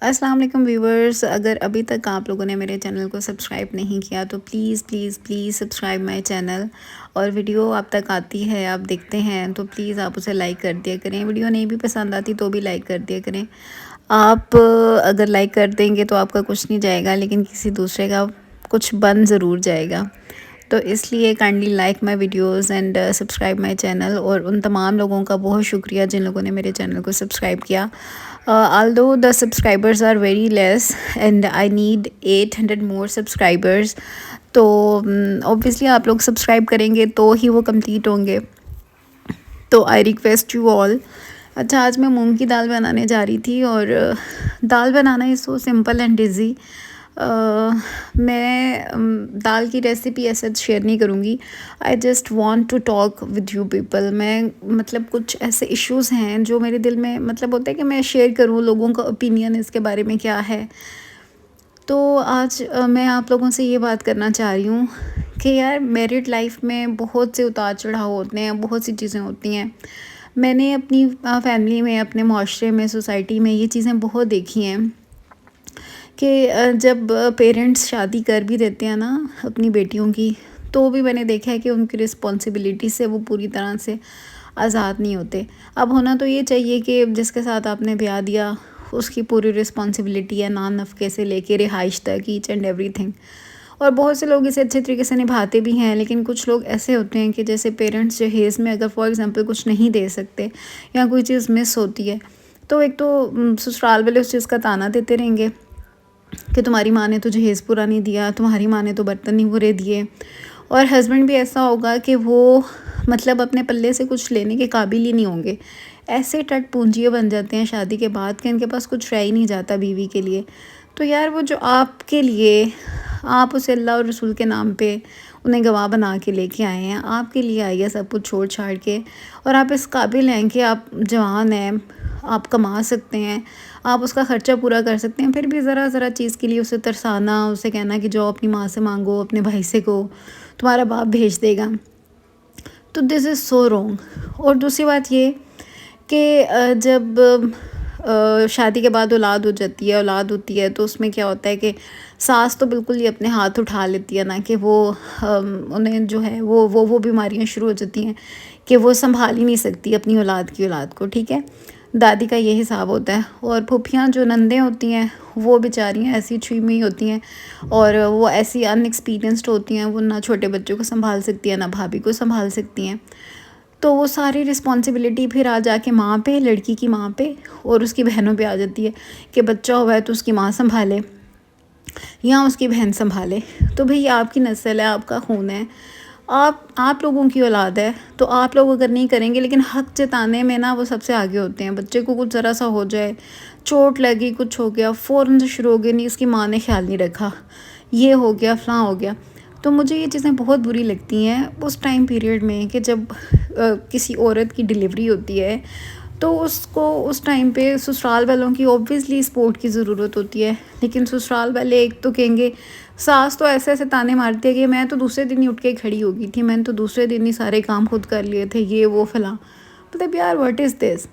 السلام علیکم ویورز، اگر ابھی تک آپ لوگوں نے میرے چینل کو سبسکرائب نہیں کیا تو please please please subscribe my channel, اور ویڈیو آپ تک آتی ہے، آپ دیکھتے ہیں تو پلیز آپ اسے لائک کر دیا کریں۔ ویڈیو نہیں بھی پسند آتی تو بھی لائک کر دیا کریں۔ آپ اگر لائک کر دیں گے تو آپ کا کچھ نہیں جائے گا، لیکن کسی دوسرے کا کچھ بن ضرور جائے گا۔ تو اس لیے kindly like my videos and subscribe my channel, اور ان تمام لوگوں کا بہت شکریہ جن لوگوں نے میرے چینل کو سبسکرائب کیا۔ although the subscribers are very less and I need 800 more subscribers، تو obviously آپ لوگ سبسکرائب کریں گے تو ہی وہ کمپلیٹ ہوں گے۔ تو آئی ریکویسٹ یو آل۔ اچھا، آج میں مونگ کی دال بنانے جا رہی تھی، اور دال بنانا is so simple and easy. میں دال کی ریسیپی ایسے شیئر نہیں کروں گی۔ I just want to talk with you people. میں مطلب کچھ ایسے ایشوز ہیں جو میرے دل میں مطلب ہوتا ہے کہ میں شیئر کروں لوگوں کا اوپینین اس کے بارے میں کیا ہے۔ تو آج میں آپ لوگوں سے یہ بات کرنا چاہ رہی ہوں کہ یار، میرڈ لائف میں بہت سے اتار چڑھاؤ ہوتے ہیں، بہت سی چیزیں ہوتی ہیں۔ میں نے اپنی فیملی میں، اپنے معاشرے میں، سوسائٹی میں یہ چیزیں بہت دیکھی ہیں کہ جب پیرنٹس شادی کر بھی دیتے ہیں نا اپنی بیٹیوں کی، تو بھی میں نے دیکھا ہے کہ ان کی رسپانسبلٹی سے وہ پوری طرح سے آزاد نہیں ہوتے۔ اب ہونا تو یہ چاہیے کہ جس کے ساتھ آپ نے بیاہ دیا اس کی پوری رسپانسبلٹی ہے، نان نفقے سے لے کے رہائش تک، ایچ اینڈ ایوری تھنگ۔ اور بہت سے لوگ اسے اچھے طریقے سے نبھاتے بھی ہیں، لیکن کچھ لوگ ایسے ہوتے ہیں کہ جیسے پیرنٹس جہیز میں اگر فار ایگزامپل کچھ نہیں دے سکتے یا کوئی چیز مس ہوتی ہے، تو ایک تو سسرال والے اس چیز کا طعنہ دیتے رہیں گے کہ تمہاری ماں نے تو جہیز پورا نہیں دیا، تمہاری ماں نے تو برتن نہیں پورے دیے۔ اور ہسبینڈ بھی ایسا ہوگا کہ وہ مطلب اپنے پلے سے کچھ لینے کے قابل ہی نہیں ہوں گے۔ ایسے ٹٹ پونجیے بن جاتے ہیں شادی کے بعد کہ ان کے پاس کچھ رہ ہی نہیں جاتا بیوی کے لیے۔ تو یار، وہ جو آپ کے لیے، آپ اسے اللہ اور رسول کے نام پہ انہیں گواہ بنا کے لے کے آئے ہیں، آپ کے لیے آئی ہے سب کچھ چھوڑ چھاڑ کے، اور آپ اس قابل ہیں کہ آپ جوان ہیں، آپ کما سکتے ہیں، آپ اس کا خرچہ پورا کر سکتے ہیں، پھر بھی ذرا ذرا چیز کے لیے اسے ترسانا، اسے کہنا کہ جو اپنی ماں سے مانگو، اپنے بھائی سے کو تمہارا باپ بھیج دے گا۔ تو دس از سو رونگ۔ اور دوسری بات یہ کہ جب شادی کے بعد اولاد ہو جاتی ہے، اولاد ہوتی ہے، تو اس میں کیا ہوتا ہے کہ ساس تو بالکل ہی اپنے ہاتھ اٹھا لیتی ہے نا، کہ وہ انہیں جو ہے وہ بیماریاں شروع ہو جاتی ہیں کہ وہ سنبھال ہی نہیں سکتی اپنی اولاد کو، ٹھیک ہے۔ دادی کا یہ حساب ہوتا ہے، اور پھوپھیاں جو نندیں ہوتی ہیں وہ بیچاریاں ایسی چھوئی ہوئی ہوتی ہیں، اور وہ ایسی ان ایکسپیرینسڈ ہوتی ہیں، وہ نہ چھوٹے بچوں کو سنبھال سکتی ہیں، نہ بھابھی کو سنبھال سکتی ہیں۔ تو وہ ساری رسپانسبلٹی پھر آ جا کے ماں پہ، لڑکی کی ماں پہ اور اس کی بہنوں پہ آ جاتی ہے کہ بچہ ہوا ہے تو اس کی ماں سنبھالے یا اس کی بہن سنبھالے۔ تو بھئی، آپ کی نسل ہے، آپ کا خون ہے، آپ لوگوں کی اولاد ہے، تو آپ لوگ اگر نہیں کریں گے، لیکن حق جتانے میں نا وہ سب سے آگے ہوتے ہیں۔ بچے کو کچھ ذرا سا ہو جائے، چوٹ لگی، کچھ ہو گیا، فوراً سے شروع ہو گیا، نہیں اس کی ماں نے خیال نہیں رکھا، یہ ہو گیا، فلاں ہو گیا۔ تو مجھے یہ چیزیں بہت بری لگتی ہیں اس ٹائم پیریڈ میں کہ جب کسی عورت کی ڈیلیوری ہوتی ہے، تو اس کو اس ٹائم پہ سسرال والوں کی اوبویسلی سپورٹ کی ضرورت ہوتی ہے، لیکن سسرال والے ایک تو کہیں گے، ساس تو ایسے ایسے تانے مارتی ہے کہ میں تو دوسرے دن ہی اٹھ کے کھڑی ہو گئی تھی، میں نے تو دوسرے دن ہی سارے کام خود کر لیے تھے، یہ وہ فلاں۔ مطلب یار، واٹ از دس؟